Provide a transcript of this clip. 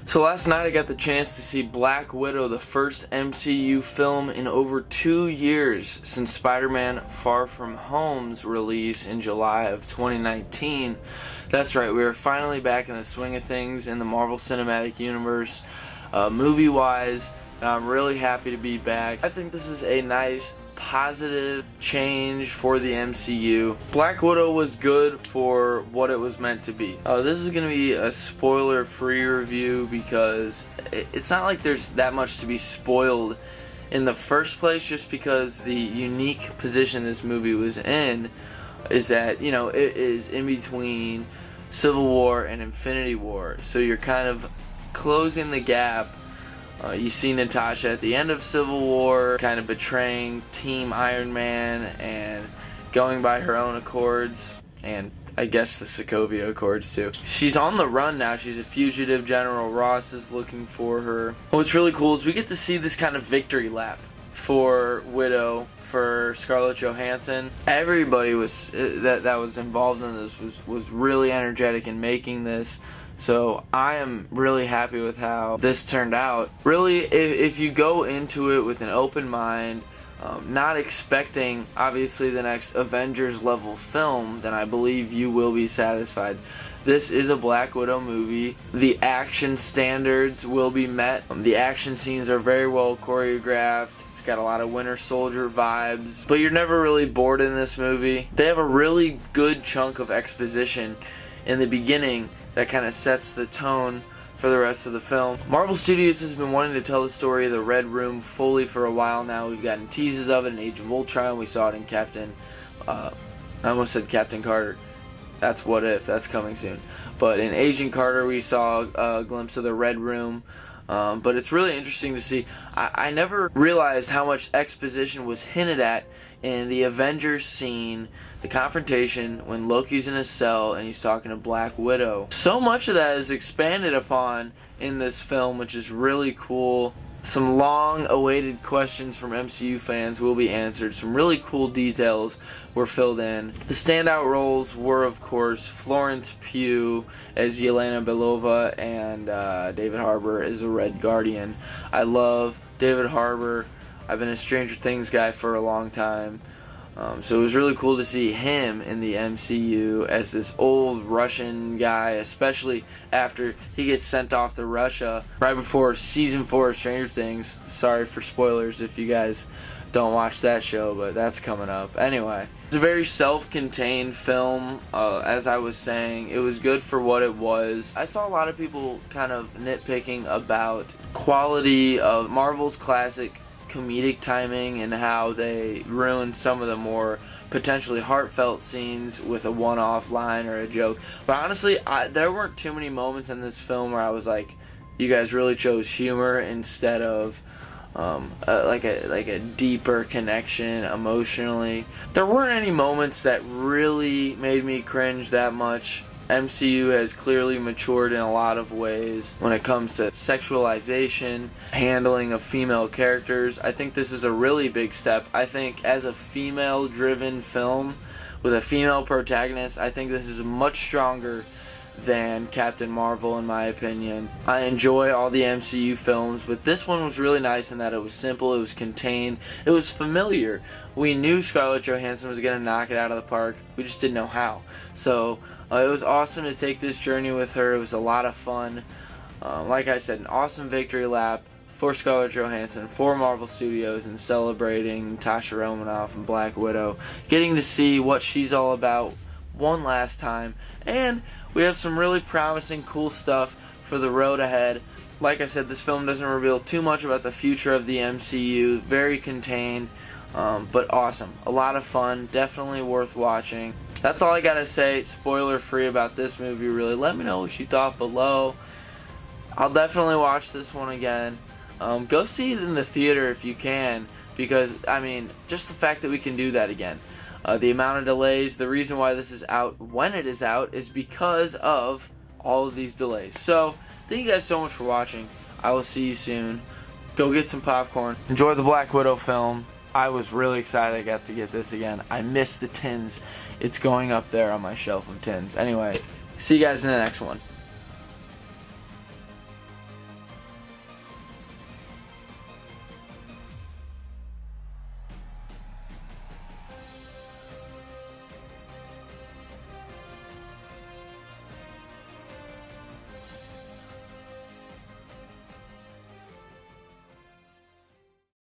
So last night I got the chance to see Black Widow, the first MCU film in over 2 years since Spider-Man Far From Home's release in July of 2019. That's right, we are finally back in the swing of things in the Marvel Cinematic Universe, movie-wise. I'm really happy to be back. I think this is a nice, positive change for the MCU. Black Widow was good for what it was meant to be. This is going to be a spoiler-free review because it's not like there's that much to be spoiled in the first place, just because the unique position this movie was in is that, you know, it is in between Civil War and Infinity War. So you're kind of closing the gap. You see Natasha at the end of Civil War kind of betraying Team Iron Man and going by her own accords, and I guess the Sokovia Accords too. She's on the run now. She's a fugitive. General Ross is looking for her. What's really cool is we get to see this kind of victory lap for Widow, for Scarlett Johansson. Everybody was that was involved in this was really energetic in making this. So I am really happy with how this turned out. Really, if you go into it with an open mind, not expecting obviously the next Avengers level film, then I believe you will be satisfied. This is a Black Widow movie. The action standards will be met. The action scenes are very well choreographed. It's got a lot of Winter Soldier vibes, but you're never really bored in this movie. They have a really good chunk of exposition in the beginning that kind of sets the tone for the rest of the film. Marvel Studios has been wanting to tell the story of the Red Room fully for a while now. We've gotten teases of it in Age of Ultron. We saw it in I almost said Captain Carter. That's What If. That's coming soon. But in Agent Carter we saw a glimpse of the Red Room. But it's really interesting to see. I never realized how much exposition was hinted at in the Avengers scene, the confrontation when Loki's in a cell and he's talking to Black Widow. So much of that is expanded upon in this film, which is really cool. Some long-awaited questions from MCU fans will be answered. Some really cool details were filled in. The standout roles were, of course, Florence Pugh as Yelena Belova and David Harbour as the Red Guardian. I love David Harbour. I've been a Stranger Things guy for a long time. So it was really cool to see him in the MCU as this old Russian guy, especially after he gets sent off to Russia right before season 4 of Stranger Things. Sorry for spoilers if you guys don't watch that show, but that's coming up. Anyway, it's a very self-contained film. As I was saying, it was good for what it was. I saw a lot of people kind of nitpicking about quality of Marvel's classic comedic timing and how they ruined some of the more potentially heartfelt scenes with a one-off line or a joke. But honestly, there weren't too many moments in this film where I was like, you guys really chose humor instead of like a deeper connection emotionally. There weren't any moments that really made me cringe that much. MCU has clearly matured in a lot of ways when it comes to sexualization, handling of female characters. I think this is a really big step. I think as a female-driven film with a female protagonist, I think this is much stronger than Captain Marvel in my opinion. I enjoy all the MCU films, but this one was really nice in that it was simple, it was contained, it was familiar. We knew Scarlett Johansson was going to knock it out of the park, we just didn't know how. So it was awesome to take this journey with her. It was a lot of fun. Like I said, an awesome victory lap for Scarlett Johansson, for Marvel Studios, and celebrating Natasha Romanoff and Black Widow. Getting to see what she's all about one last time. And we have some really promising, cool stuff for the road ahead. Like I said, this film doesn't reveal too much about the future of the MCU. Very contained, but awesome. A lot of fun. Definitely worth watching. That's all I gotta say, spoiler free about this movie really. Let me know what you thought below. I'll definitely watch this one again. Go see it in the theater if you can, because, I mean, just the fact that we can do that again. The amount of delays, the reason why this is out when it is out is because of all of these delays. So, thank you guys so much for watching. I will see you soon. Go get some popcorn. Enjoy the Black Widow film. I was really excited I got to get this again. I missed the tins. It's going up there on my shelf of tins. Anyway, see you guys in the next one.